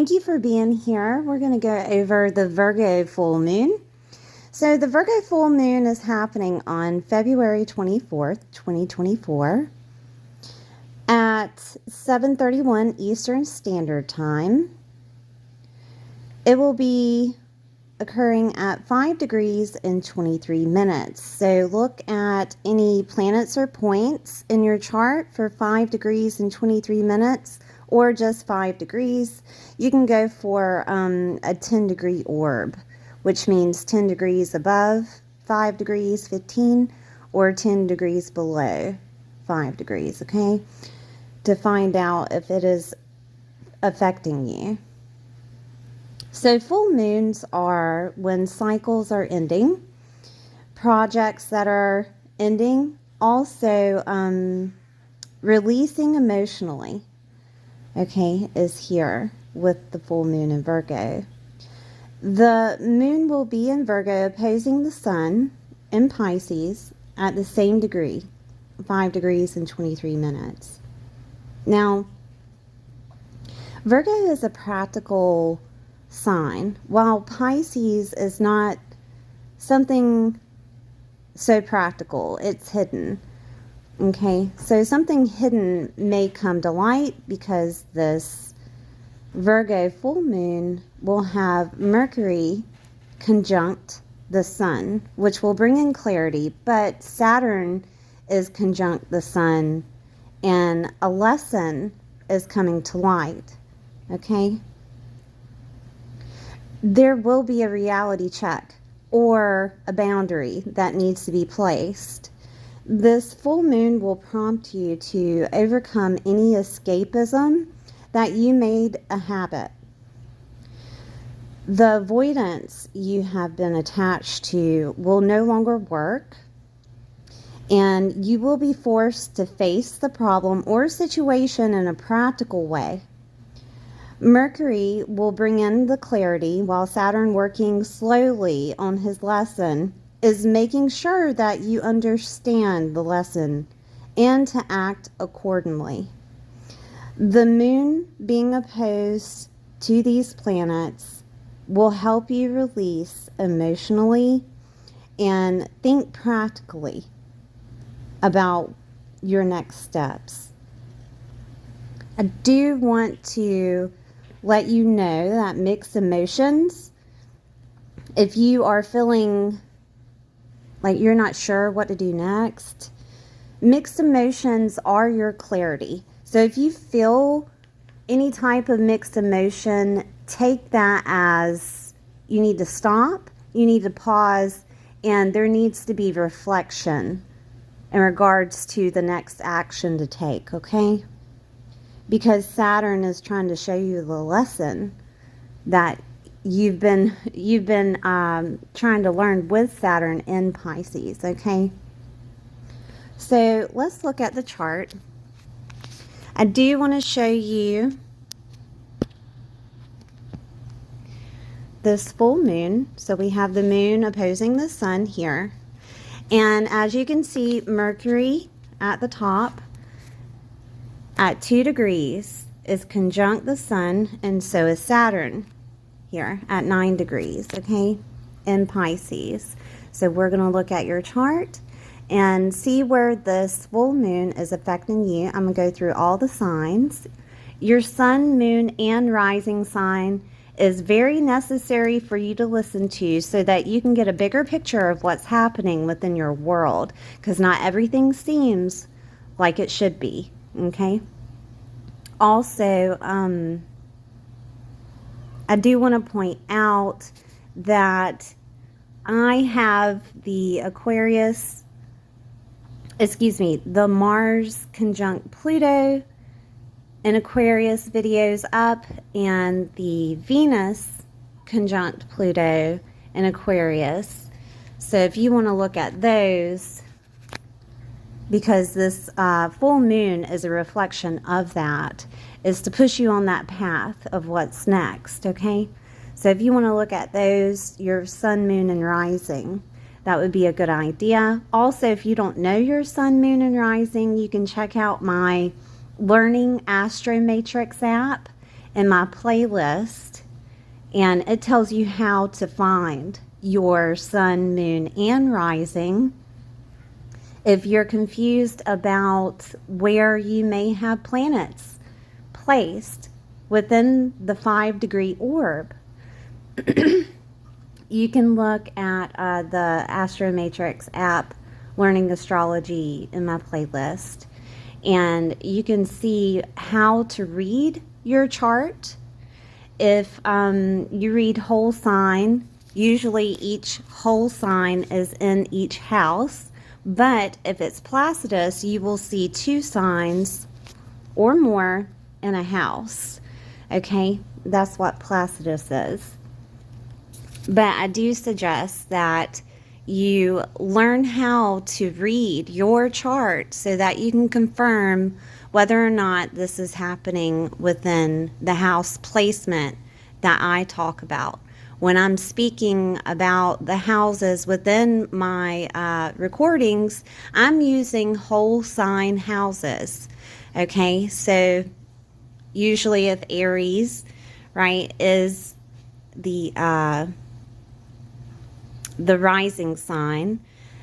thank you for being here. We're going to go over the Virgo full moon. So the Virgo full moon is happening on February 24th, 2024 at 7:31 Eastern Standard Time. It will be occurring at 5 degrees and 23 minutes. So look at any planets or points in your chart for 5 degrees and 23 minutes or just 5 degrees. You can go for a 10 degree orb, which means 10 degrees above 5 degrees, 15, or 10 degrees below 5 degrees, okay? To find out if it is affecting you. So full moons are when cycles are ending, projects that are ending, also releasing emotionally, okay, is here with the full moon in Virgo. The moon will be in Virgo opposing the sun in Pisces at the same degree, 5 degrees and 23 minutes. Now, Virgo is a practical sign, while Pisces is not something so practical. It's hidden. Okay, so something hidden may come to light because this Virgo full moon will have Mercury conjunct the sun, which will bring in clarity, but Saturn is conjunct the sun and a lesson is coming to light. Okay, there will be a reality check or a boundary that needs to be placed. This full moon will prompt you to overcome any escapism that you made a habit. The avoidance you have been attached to will no longer work, and you will be forced to face the problem or situation in a practical way. Mercury will bring in the clarity, while Saturn, working slowly on his lesson, is making sure that you understand the lesson and to act accordingly. The moon being opposed to these planets will help you release emotionally and think practically about your next steps. I do want to let you know that mixed emotions, if you are feeling like you're not sure what to do next, mixed emotions are your clarity. So if you feel any type of mixed emotion, take that as you need to stop, you need to pause, and there needs to be reflection in regards to the next action to take, okay? Because Saturn is trying to show you the lesson that you've been trying to learn with Saturn in Pisces, okay? So let's look at the chart. I do want to show you this full moon. So we have the moon opposing the sun here. And as you can see, Mercury at the top at 2 degrees is conjunct the sun, and so is Saturn here at 9 degrees, okay, in Pisces. So we're going to look at your chart and see where this full moon is affecting you. I'm going to go through all the signs. Your sun, moon, and rising sign is very necessary for you to listen to so that you can get a bigger picture of what's happening within your world, because not everything seems like it should be, okay? Also, I do want to point out that I have the the Mars conjunct Pluto in Aquarius videos up, and the Venus conjunct Pluto in Aquarius. So if you want to look at those, because this full moon is a reflection of that, is to push you on that path of what's next, okay? So if you want to look at those, your sun, moon, and rising, that would be a good idea. Also, if you don't know your sun, moon, and rising, you can check out my Learning Astro Matrix app. in my playlist, and it tells you how to find your sun, moon, and rising. If you're confused about where you may have planets placed within the 5-degree orb, you can look at the Astromatrix app, Learning Astrology, in my playlist, and you can see how to read your chart. If you read whole sign, usually each whole sign is in each house, but if it's Placidus, you will see 2 signs or more in a house. Okay, that's what Placidus is. But I do suggest that you learn how to read your chart so that you can confirm whether or not this is happening within the house placement that I talk about. When I'm speaking about the houses within my recordings, I'm using whole sign houses. Okay, so usually if Aries, right, is the rising sign,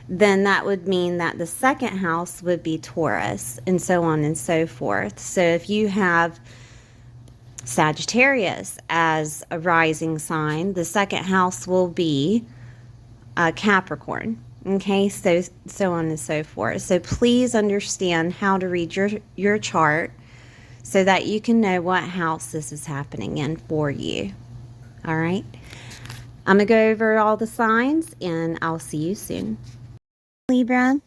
then that would mean that the second house would be Taurus, and so on and so forth. So if you have Sagittarius as a rising sign, the second house will be Capricorn. Okay, so on and so forth. So please understand how to read your chart so that you can know what house this is happening in for you. All right. I'm going to go over all the signs, and I'll see you soon. Libra,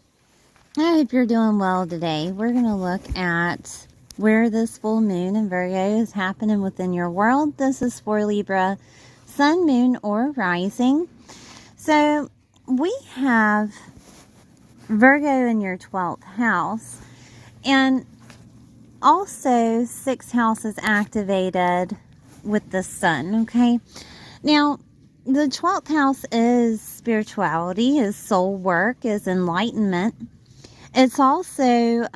I hope you're doing well today. We're going to look at where this full moon in Virgo is happening within your world. This is for Libra, sun, moon, or rising. So we have Virgo in your 12th house, and also 6th house is activated with the sun. Okay, now the 12th house is spirituality, is soul work, is enlightenment. It's also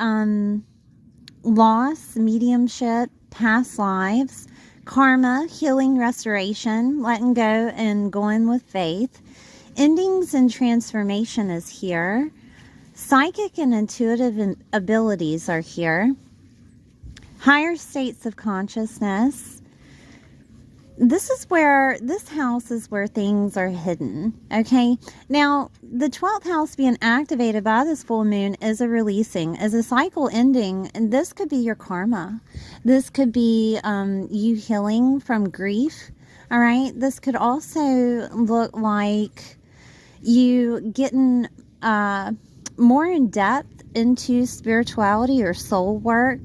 loss, mediumship, past lives, karma, healing, restoration, letting go and going with faith. Endings and transformation is here. Psychic and intuitive abilities are here. Higher states of consciousness. This house is where things are hidden. Okay, now the 12th house being activated by this full moon is a releasing, is a cycle ending, and this could be your karma. This could be you healing from grief. All right, this could also look like you getting more in depth into spirituality or soul work.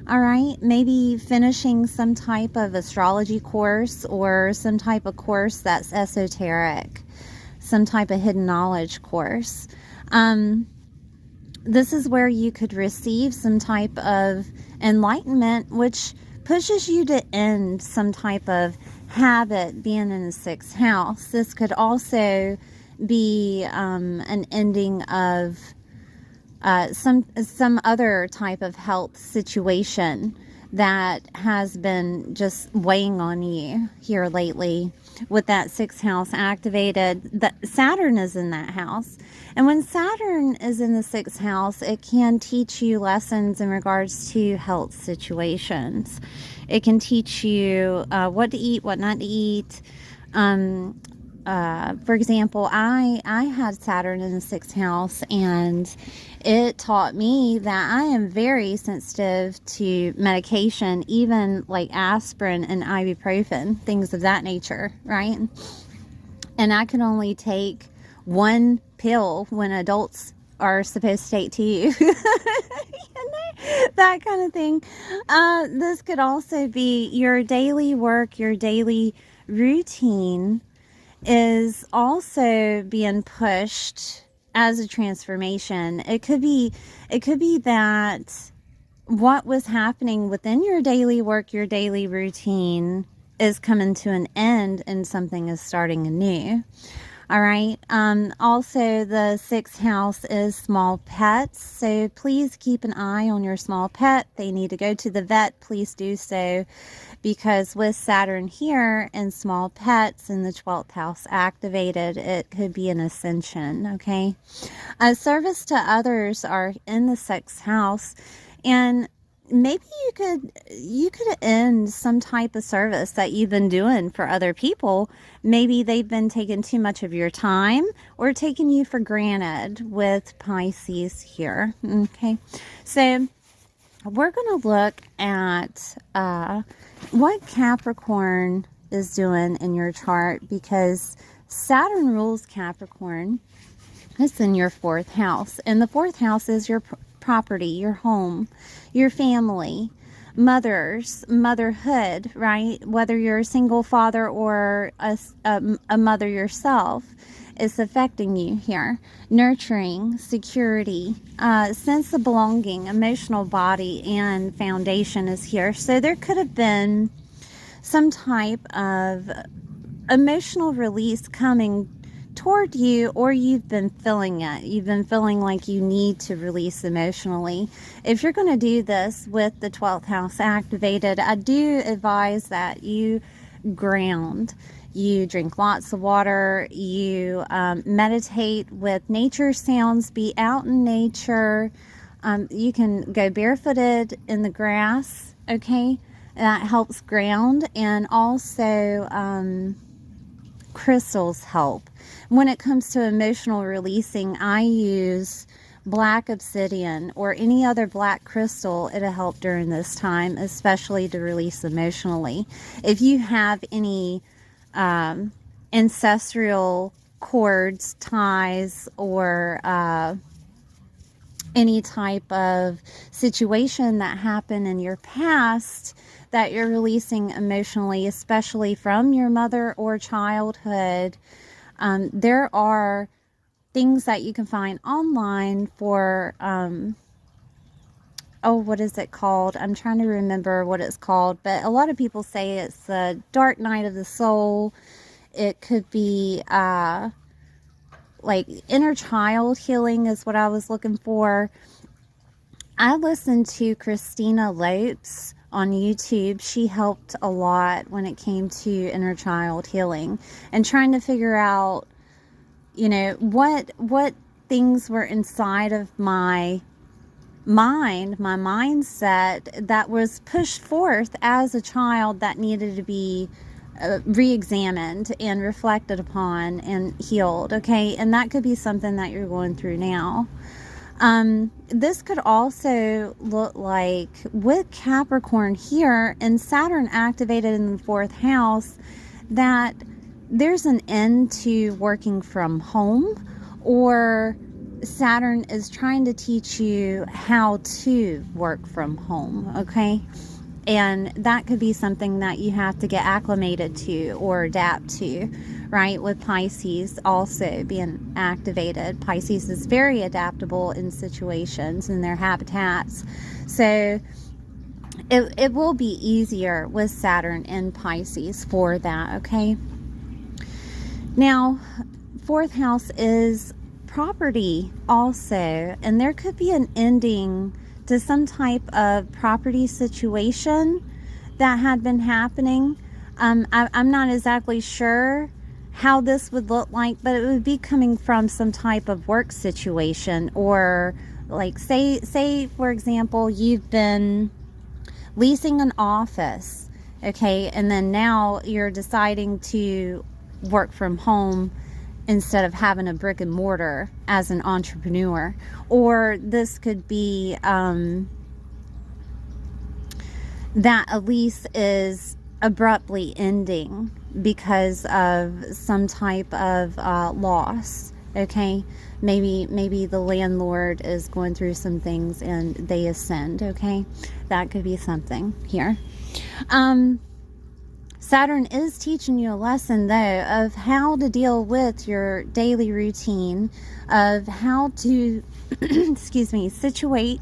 All right, maybe finishing some type of astrology course or some type of course that's esoteric, some type of hidden knowledge course. This is where you could receive some type of enlightenment, which pushes you to end some type of habit being in the 6th house. This could also be an ending of some other type of health situation that has been just weighing on you here lately. With that 6th house activated, that Saturn is in that house, and when Saturn is in the 6th house, it can teach you lessons in regards to health situations. It can teach you what to eat, what not to eat. For example, I had Saturn in the 6th house, and it taught me that I am very sensitive to medication, even like aspirin and ibuprofen, things of that nature, right? And I can only take 1 pill when adults are supposed to take 2. That kind of thing. This could also be your daily work, your daily routine is also being pushed as a transformation. It could be that what was happening within your daily work, your daily routine is coming to an end and something is starting anew. All right. Also, the sixth house is small pets. So please keep an eye on your small pet. They need to go to the vet. Please do so, because with Saturn here and small pets in the 12th house activated, it could be an ascension. Okay. Service to others are in the sixth house, and maybe you could end some type of service that you've been doing for other people. Maybe they've been taking too much of your time or taking you for granted with Pisces here. Okay, so we're going to look at what Capricorn is doing in your chart, because Saturn rules Capricorn. It's in your fourth house, and the fourth house is your property, your home, your family, motherhood, right? Whether you're a single father or a mother yourself, is affecting you here. Nurturing, security, sense of belonging, emotional body, and foundation is here. So there could have been some type of emotional release coming toward you, or you've been feeling it. You've been feeling like you need to release emotionally. If you're going to do this with the 12th house activated, I do advise that you ground. You drink lots of water. You meditate with nature sounds. Be out in nature. You can go barefooted in the grass. Okay, that helps ground. And also crystals help. When it comes to emotional releasing, I use black obsidian or any other black crystal. It'll help during this time, especially to release emotionally. If you have any ancestral cords, ties, or any type of situation that happened in your past that you're releasing emotionally, especially from your mother or childhood, there are things that you can find online for, what is it called? I'm trying to remember what it's called, but a lot of people say it's the dark night of the soul. It could be like inner child healing is what I was looking for. I listened to Christina Lopes on YouTube. She helped a lot when it came to inner child healing and trying to figure out, what things were inside of my mind, my mindset, that was pushed forth as a child that needed to be re-examined and reflected upon and healed. Okay, and that could be something that you're going through now. This could also look like, with Capricorn here and Saturn activated in the fourth house, that there's an end to working from home, or Saturn is trying to teach you how to work from home. Okay. And that could be something that you have to get acclimated to or adapt to, right? With Pisces also being activated. Pisces is very adaptable in situations and their habitats. So it will be easier with Saturn in Pisces for that, okay? Now, fourth house is property also, and there could be an ending to some type of property situation that had been happening. I'm not exactly sure how this would look like, but it would be coming from some type of work situation, or like say for example, you've been leasing an office, okay, and then now you're deciding to work from home instead of having a brick and mortar as an entrepreneur. Or this could be that a lease is abruptly ending because of some type of loss. Okay, maybe the landlord is going through some things and they ascend. Okay, that could be something here. Saturn is teaching you a lesson, though, of how to deal with your daily routine, of how to, situate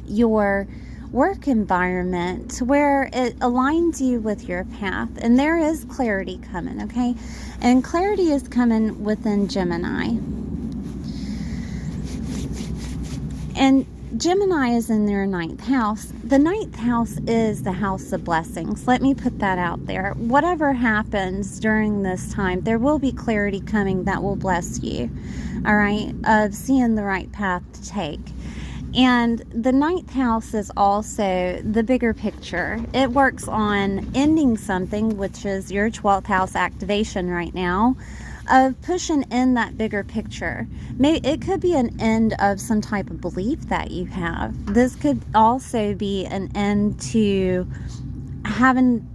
your work environment to where it aligns you with your path. And there is clarity coming, okay? And clarity is coming within Gemini. And Gemini is in their 9th house. The 9th house is the house of blessings. Let me put that out there. Whatever happens during this time, there will be clarity coming that will bless you, all right, of seeing the right path to take. And the 9th house is also the bigger picture. It works on ending something, which is your 12th house activation right now, of pushing in that bigger picture. Maybe it could be an end of some type of belief that you have. This could also be an end to having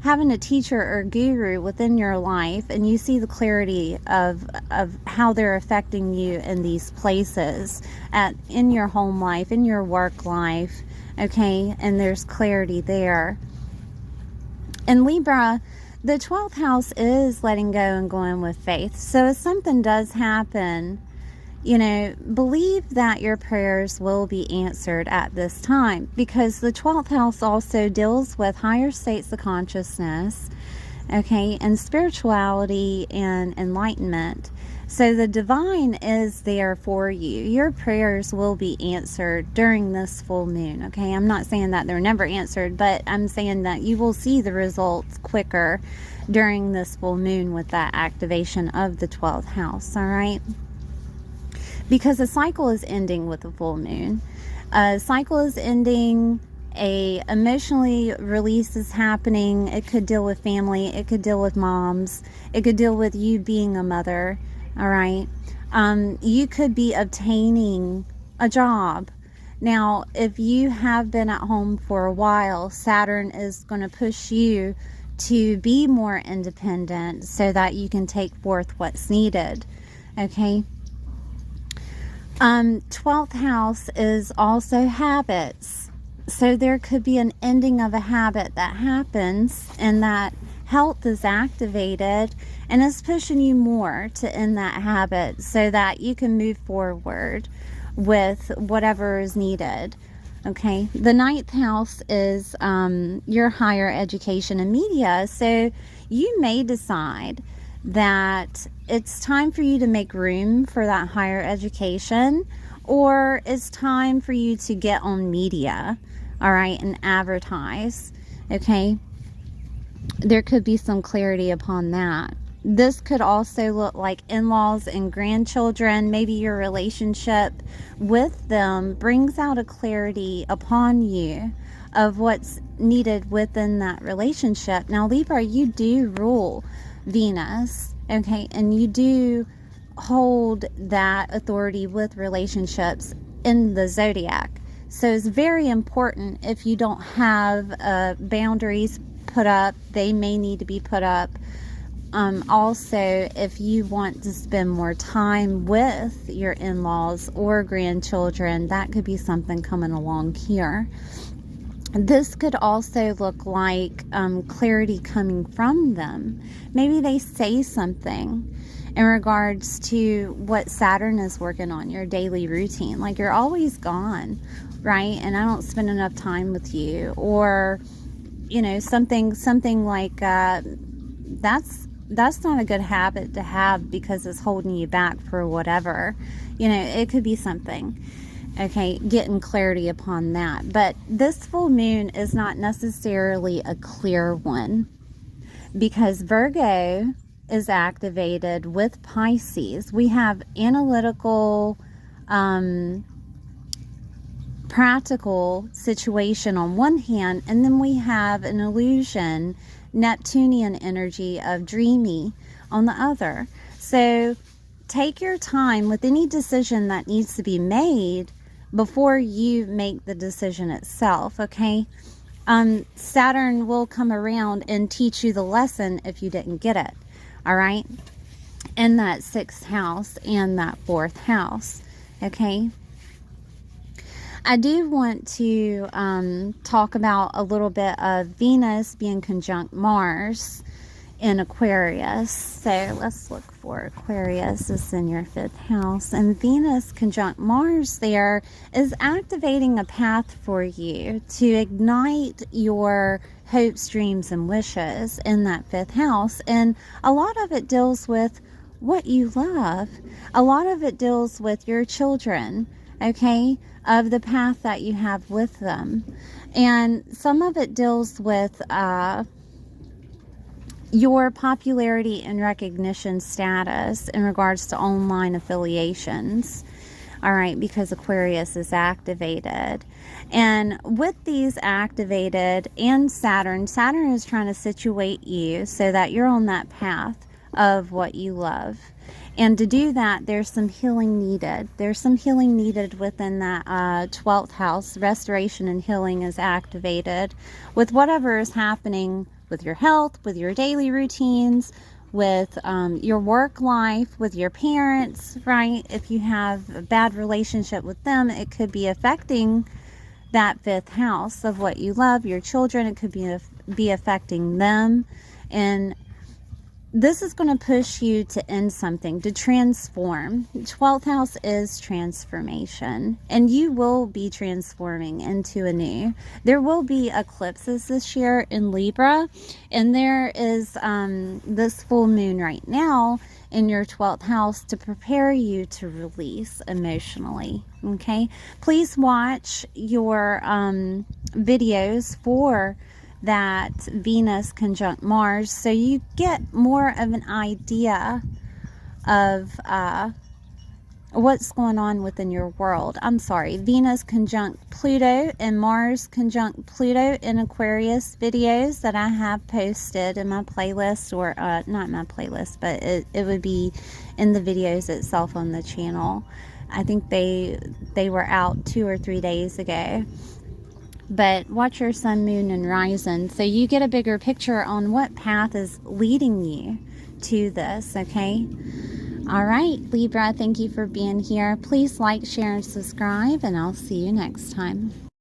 a teacher or guru within your life, and you see the clarity of how they're affecting you in these places, in your home life, in your work life, okay? And there's clarity there. In Libra, the 12th house is letting go and going with faith. So if something does happen, believe that your prayers will be answered at this time, because the 12th house also deals with higher states of consciousness, okay, and spirituality and enlightenment. So the divine is there for you. Your prayers will be answered during this full moon, okay? I'm not saying that they're never answered, but I'm saying that you will see the results quicker during this full moon with that activation of the 12th house, all right? Because a cycle is ending with a full moon. A cycle is ending, a emotionally release is happening. It could deal with family, it could deal with moms, it could deal with you being a mother, all right? You could be obtaining a job. Now, if you have been at home for a while, Saturn is going to push you to be more independent so that you can take forth what's needed, okay? 12th house is also habits. So there could be an ending of a habit that happens, and that health is activated and is pushing you more to end that habit so that you can move forward with whatever is needed. Okay, the 9th house is your higher education and media. So you may decide that it's time for you to make room for that higher education, or it's time for you to get on media, all right, and advertise, okay? There could be some clarity upon that. This could also look like in-laws and grandchildren. Maybe your relationship with them brings out a clarity upon you of what's needed within that relationship. Now, Libra, you do rule Venus, okay, and you do hold that authority with relationships in the zodiac. So it's very important. If you don't have boundaries put up, they may need to be put up. Also, if you want to spend more time with your in-laws or grandchildren, that could be something coming along here. This could also look like clarity coming from them. Maybe they say something in regards to what Saturn is working on, your daily routine. Like, you're always gone, right? And I don't spend enough time with you. Or, something like that's not a good habit to have because it's holding you back for whatever. It could be something. Okay, getting clarity upon that. But this full moon is not necessarily a clear one, because Virgo is activated with Pisces. We have analytical, practical situation on one hand, and then we have an illusion, Neptunian energy of dreamy on the other. So take your time with any decision that needs to be made before you make the decision itself, okay? Saturn will come around and teach you the lesson if you didn't get it, all right? In that 6th house and that 4th house, okay? I do want to talk about a little bit of Venus being conjunct Mars in Aquarius. So let's look for Aquarius is in your 5th house, and Venus conjunct Mars there is activating a path for you to ignite your hopes, dreams, and wishes in that 5th house. And a lot of it deals with what you love. A lot of it deals with your children, okay, of the path that you have with them. And some of it deals with your popularity and recognition status in regards to online affiliations. All right, because Aquarius is activated. And with these activated and Saturn is trying to situate you so that you're on that path of what you love. And to do that, there's some healing needed. There's some healing needed within that 12th house. Restoration and healing is activated with whatever is happening with your health, with your daily routines, with your work life, with your parents, right? If you have a bad relationship with them, it could be affecting that 5th house of what you love, your children. It could be affecting them. And this is going to push you to end something, to transform. 12th house is transformation, and you will be transforming into a new. There will be eclipses this year in Libra, and there is this full moon right now in your 12th house to prepare you to release emotionally, okay? Please watch your videos for that Venus conjunct Mars, so you get more of an idea of what's going on within your world. I'm sorry, Venus conjunct Pluto and Mars conjunct Pluto in Aquarius videos that I have posted in my playlist, or not my playlist, but it would be in the videos itself on the channel. I think they were out 2 or 3 days ago. But watch your sun, moon, and rising so you get a bigger picture on what path is leading you to this, okay? All right, Libra, thank you for being here. Please like, share, and subscribe, and I'll see you next time.